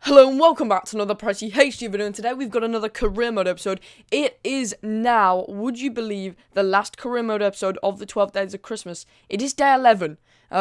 Hello and welcome back to another Pricey HD video, and today we've got another career mode episode. It is now, would you believe, the last career mode episode of the 12 days of Christmas. It is day 11,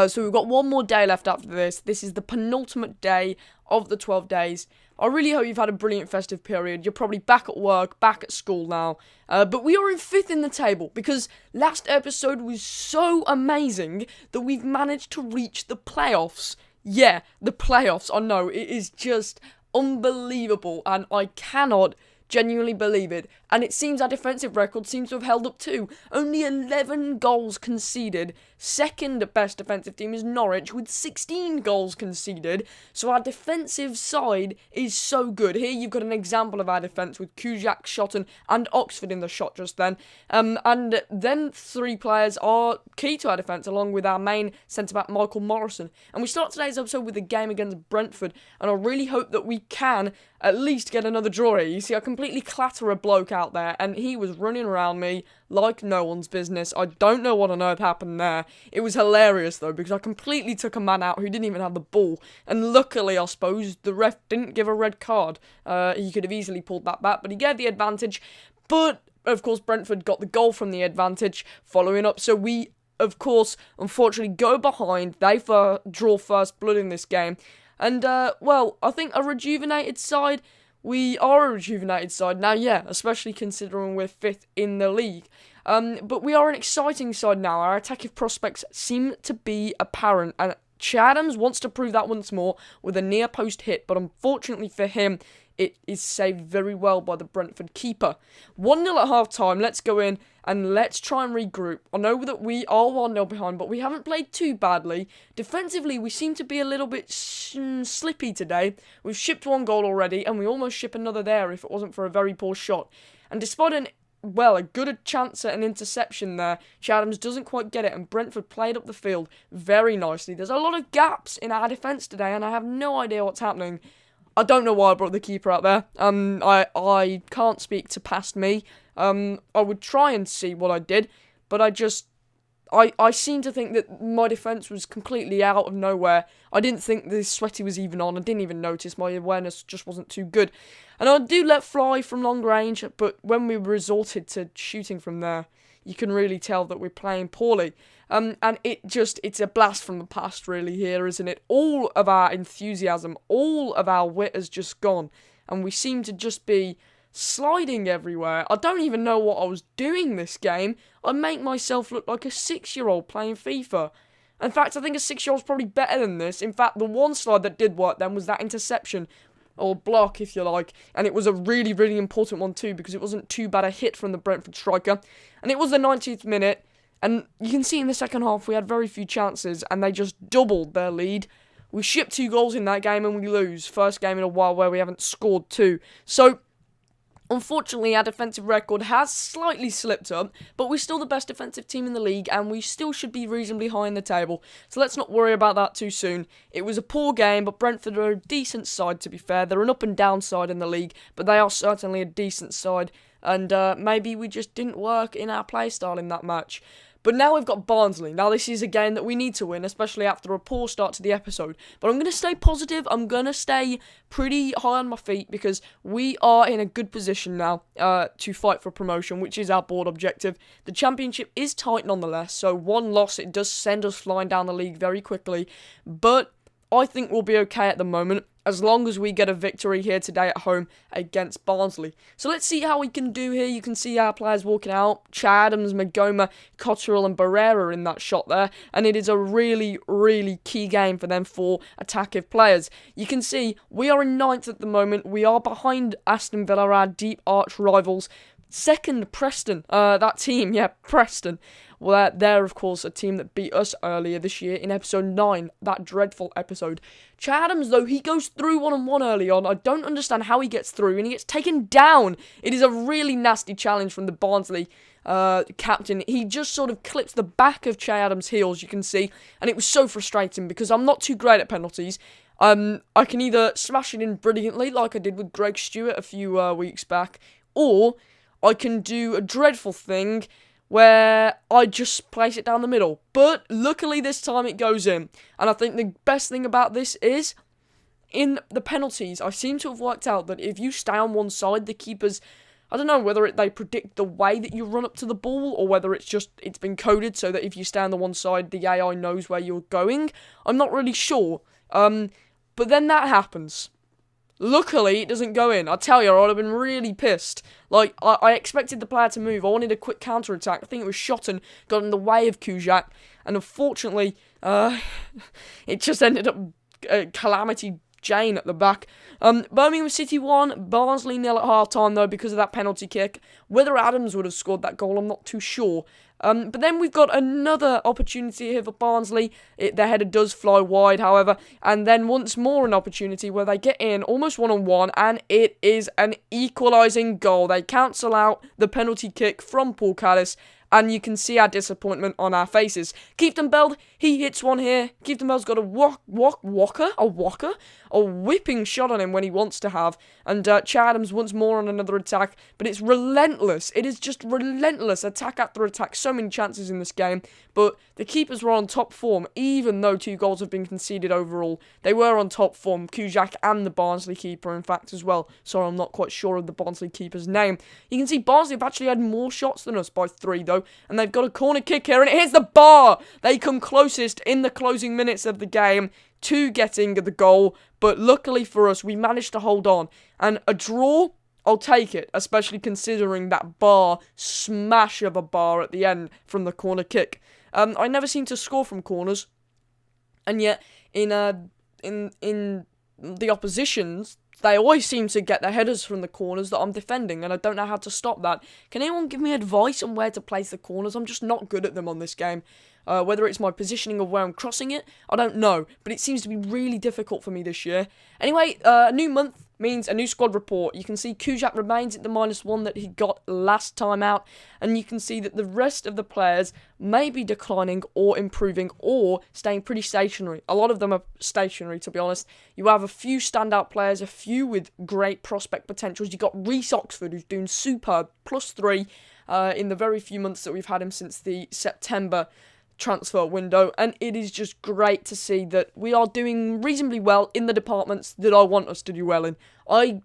so we've got one more day left after this. This is the penultimate day of the 12 days. I really hope you've had a brilliant festive period. You're probably back at work, back at school now, but we are in 5th in the table because last episode was so amazing that we've managed to reach the playoffs. Yeah, the playoffs, I know, it is just unbelievable, and I cannot genuinely believe it, and it seems our defensive record seems to have held up too. Only 11 goals conceded. Second best defensive team is Norwich with 16 goals conceded, so our defensive side is so good. Here you've got an example of our defence with Kujak, Shotton and Oxford in the shot just then, and then 3 players are key to our defence along with our main centre-back Michael Morrison. And we start today's episode with a game against Brentford, and I really hope that we can at least get another draw here. You see, I completely clatter a bloke out there, and he was running around me like no one's business. I don't know what on earth happened there. It was hilarious, though, because I completely took a man out who didn't even have the ball, and luckily, I suppose, the ref didn't give a red card. He could have easily pulled that back, but he gave the advantage. But, of course, Brentford got the goal from the advantage following up, so we, of course, unfortunately go behind. They draw first blood in this game. And, well, I think a rejuvenated side, we are a rejuvenated side now, yeah, especially considering we're 5th in the league. But we are an exciting side now. Our attacking prospects seem to be apparent, and Adams wants to prove that once more with a near post hit, but unfortunately for him, it is saved very well by the Brentford keeper. 1-0 at half-time, let's go in and let's try and regroup. I know that we are 1-0 behind, but we haven't played too badly. Defensively, we seem to be a little bit slippy today. We've shipped 1 goal already, and we almost ship another there if it wasn't for a very poor shot. And despite a good chance at an interception there, Adams doesn't quite get it, and Brentford played up the field very nicely. There's a lot of gaps in our defence today, and I have no idea what's happening. I don't know why I brought the keeper out there. I can't speak to past me. I would try and see what I did, but I seem to think that my defence was completely out of nowhere. I didn't think the sweaty was even on. I didn't even notice. My awareness just wasn't too good. And I do let fly from long range, but when we resorted to shooting from there, you can really tell that we're playing poorly. And it's a blast from the past really here, isn't it? All of our enthusiasm, all of our wit has just gone. And we seem to just be sliding everywhere. I don't even know what I was doing this game. I make myself look like a 6-year-old playing FIFA. In fact, I think a 6-year-old's probably better than this. In fact, the one slide that did work then was that interception, or block if you like, and it was a really, really important one too, because it wasn't too bad a hit from the Brentford striker. And it was the 90th minute, and you can see in the second half we had very few chances, and they just doubled their lead. We shipped 2 goals in that game and we lose. First game in a while where we haven't scored 2. So, unfortunately, our defensive record has slightly slipped up, but we're still the best defensive team in the league, and we still should be reasonably high in the table. So let's not worry about that too soon. It was a poor game, but Brentford are a decent side, to be fair. They're an up and down side in the league, but they are certainly a decent side, and maybe we just didn't work in our play style in that match. But now we've got Barnsley. Now this is a game that we need to win, especially after a poor start to the episode. But I'm going to stay positive. I'm going to stay pretty high on my feet because we are in a good position now to fight for promotion, which is our board objective. The championship is tight nonetheless, so 1 loss, it does send us flying down the league very quickly. But I think we'll be okay at the moment, as long as we get a victory here today at home against Barnsley. So let's see how we can do here. You can see our players walking out. Adams, Magoma, Cotterill and Barrera in that shot there. And it is a really, really key game for them 4 attacking players. You can see we are in 9th at the moment. We are behind Aston Villa, our deep arch rivals. Second, Preston. That team, yeah, Preston. Well, they're, of course, a team that beat us earlier this year in episode 9, that dreadful episode. Adams, though, he goes through 1-on-1 early on. I don't understand how he gets through, and he gets taken down. It is a really nasty challenge from the Barnsley captain. He just sort of clips the back of Adams' heels, you can see, and it was so frustrating because I'm not too great at penalties. I can either smash it in brilliantly, like I did with Greg Stewart a few weeks back, or I can do a dreadful thing where I just place it down the middle. But luckily this time it goes in. And I think the best thing about this is in the penalties, I seem to have worked out that if you stay on one side, the keepers, I don't know whether they predict the way that you run up to the ball, or whether it's been coded so that if you stay on the one side, the AI knows where you're going. I'm not really sure. But then that happens. Luckily, it doesn't go in. I tell you, I would have been really pissed. Like, I expected the player to move. I wanted a quick counter-attack. I think it was Shotton got in the way of Kujak. And unfortunately, it just ended up Calamity Jane at the back. Birmingham City won, Barnsley 0 at half-time, though, because of that penalty kick. Whether Adams would have scored that goal, I'm not too sure. But then we've got another opportunity here for Barnsley. Their header does fly wide, however. And then once more an opportunity where they get in almost one-on-one, and it is an equalising goal. They cancel out the penalty kick from Paul Callis, and you can see our disappointment on our faces. Kieftenbeld, he hits one here. Kieftenbeld's got a whipping shot on him when he wants to have. And Adams once more on another attack. But it's relentless. It is just relentless. Attack after attack. So many chances in this game. But the keepers were on top form, even though 2 goals have been conceded overall. They were on top form. Kujak and the Barnsley keeper, in fact, as well. Sorry, I'm not quite sure of the Barnsley keeper's name. You can see Barnsley have actually had more shots than us by 3, though. And they've got a corner kick here, and it hits the bar! They come closest in the closing minutes of the game to getting the goal. But luckily for us, we managed to hold on. And a draw, I'll take it, especially considering that smash of a bar at the end from the corner kick. I never seem to score from corners, and yet in the oppositions, they always seem to get their headers from the corners that I'm defending, and I don't know how to stop that. Can anyone give me advice on where to place the corners? I'm just not good at them on this game. Whether it's my positioning of where I'm crossing it, I don't know, but it seems to be really difficult for me this year. Anyway, a new month means a new squad report. You can see Kujak remains at the -1 that he got last time out, and you can see that the rest of the players may be declining or improving or staying pretty stationary. A lot of them are stationary, to be honest. You have a few standout players, a few with great prospect potentials. You've got Reece Oxford, who's doing superb, +3 in the very few months that we've had him since the September transfer window, and it is just great to see that we are doing reasonably well in the departments that I want us to do well in. I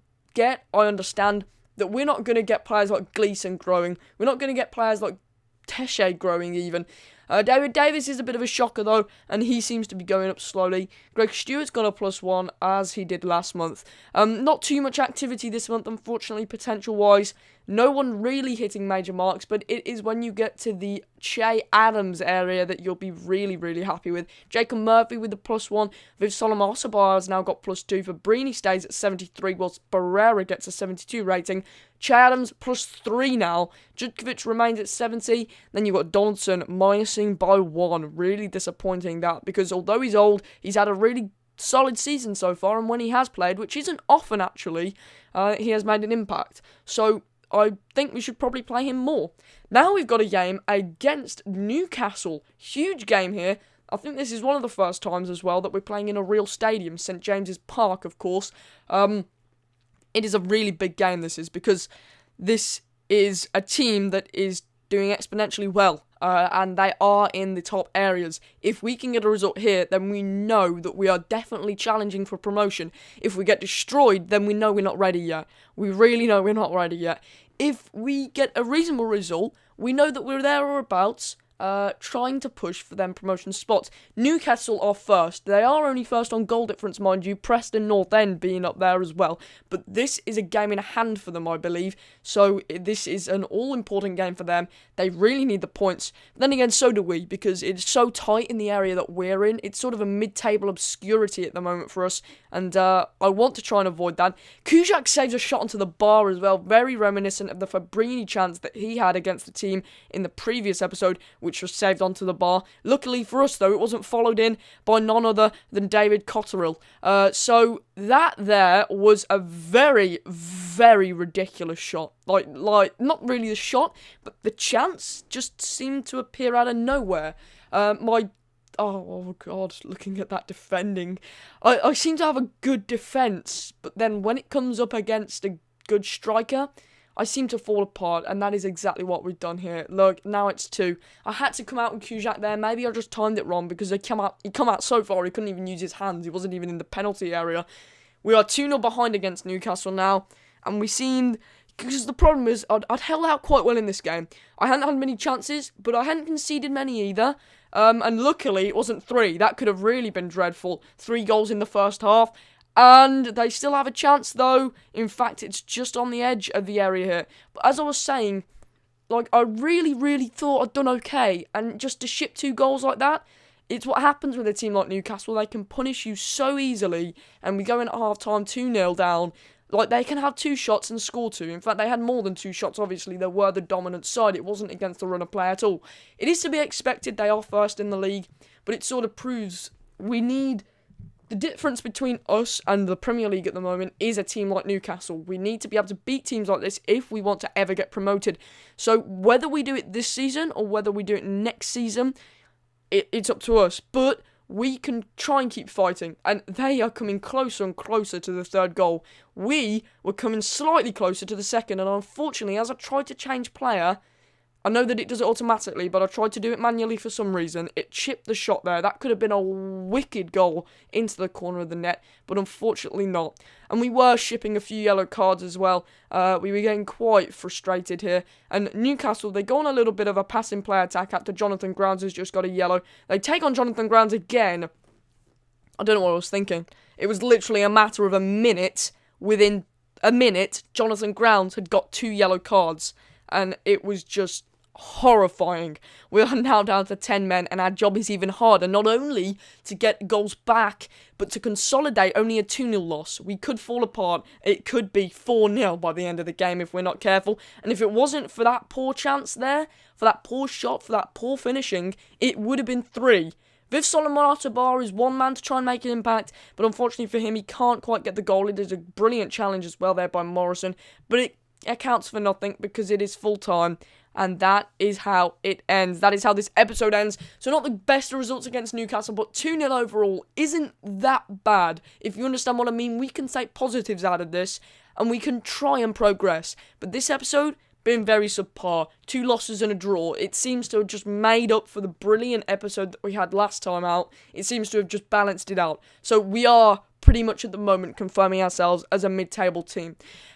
understand that we're not going to get players like Gleeson growing. We're not going to get players like Tesche growing even. David Davis is a bit of a shocker though, and he seems to be going up slowly. Greg Stewart's got a +1 as he did last month. Not too much activity this month, unfortunately, potential-wise. No one really hitting major marks, but it is when you get to the Che Adams area that you'll be really, really happy with. Jacob Murphy with the +1. Viv Solomon Osabar has now got +2. Fabrini stays at 73, whilst Barrera gets a 72 rating. Che Adams +3 now. Jutkovic remains at 70. Then you've got Donaldson minusing by 1. Really disappointing that, because although he's old, he's had a really solid season so far, and when he has played, which isn't often actually, he has made an impact. So I think we should probably play him more. Now we've got a game against Newcastle. Huge game here. I think this is one of the first times as well that we're playing in a real stadium, St James's Park, of course. It is a really big game, this is, because this is a team that is doing exponentially well, and they are in the top areas. If we can get a result here, then we know that we are definitely challenging for promotion. If we get destroyed, then we know we're not ready yet. We really know we're not ready yet. If we get a reasonable result, we know that we're there or abouts, trying to push for them promotion spots. Newcastle are first. They are only first on goal difference, mind you. Preston North End being up there as well. But this is a game in hand for them, I believe. So this is an all-important game for them. They really need the points. Then again, so do we, because it's so tight in the area that we're in. It's sort of a mid-table obscurity at the moment for us. And I want to try and avoid that. Kujak saves a shot onto the bar as well. Very reminiscent of the Fabrini chance that he had against the team in the previous episode, which was saved onto the bar. Luckily for us, though, it wasn't followed in by none other than David Cotterill. So that there was a very, very ridiculous shot. Like not really the shot, but the chance just seemed to appear out of nowhere. Oh God, looking at that defending. I seem to have a good defence, but then when it comes up against a good striker, I seem to fall apart, and that is exactly what we've done here. Look, now it's 2. I had to come out and Kujak there. Maybe I just timed it wrong, because he come out so far he couldn't even use his hands. He wasn't even in the penalty area. We are 2-0 behind against Newcastle now, and we seemed... Because the problem is, I'd held out quite well in this game. I hadn't had many chances, but I hadn't conceded many either. And luckily, it wasn't 3. That could have really been dreadful. 3 goals in the first half. And they still have a chance, though. In fact, it's just on the edge of the area here. But as I was saying, like, I really thought I'd done okay. And just to ship 2 goals like that, it's what happens with a team like Newcastle. They can punish you so easily. And we go in at half-time 2-0 down. Like, they can have 2 shots and score 2. In fact, they had more than 2 shots, obviously. They were the dominant side. It wasn't against the run of play at all. It is to be expected. They are first in the league. But it sort of proves we need... The difference between us and the Premier League at the moment is a team like Newcastle. We need to be able to beat teams like this if we want to ever get promoted. So, whether we do it this season or whether we do it next season, it's up to us. But... we can try and keep fighting, and they are coming closer and closer to the 3rd goal. We were coming slightly closer to the 2nd, and unfortunately, as I tried to change player, I know that it does it automatically, but I tried to do it manually for some reason. It chipped the shot there. That could have been a wicked goal into the corner of the net, but unfortunately not. And we were shipping a few yellow cards as well. We were getting quite frustrated here. And Newcastle, they go on a little bit of a passing play attack after Jonathan Grounds has just got a yellow. They take on Jonathan Grounds again. I don't know what I was thinking. It was literally a matter of a minute. Within a minute, Jonathan Grounds had got 2 yellow cards. And it was just horrifying. We are now down to 10 men, and our job is even harder, not only to get goals back, but to consolidate only a 2-0 loss. We could fall apart. It could be 4-0 by the end of the game if we're not careful, and if it wasn't for that poor chance there, for that poor shot, for that poor finishing, it would have been 3. Viv Solomon Atabar is one man to try and make an impact, but unfortunately for him, he can't quite get the goal. It is a brilliant challenge as well there by Morrison, but it accounts for nothing because it is full time. And that is how it ends. That is how this episode ends. So not the best of results against Newcastle, but 2-0 overall isn't that bad. If you understand what I mean, we can take positives out of this, and we can try and progress. But this episode, been very subpar. 2 losses and a draw. It seems to have just made up for the brilliant episode that we had last time out. It seems to have just balanced it out. So we are pretty much at the moment confirming ourselves as a mid-table team.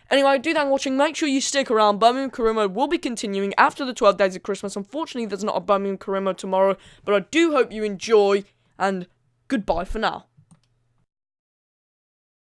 Anyway, do thank you for watching. Make sure you stick around. Birmingham career mode will be continuing after the 12 days of Christmas. Unfortunately, there's not a Birmingham career mode tomorrow, but I do hope you enjoy, and goodbye for now.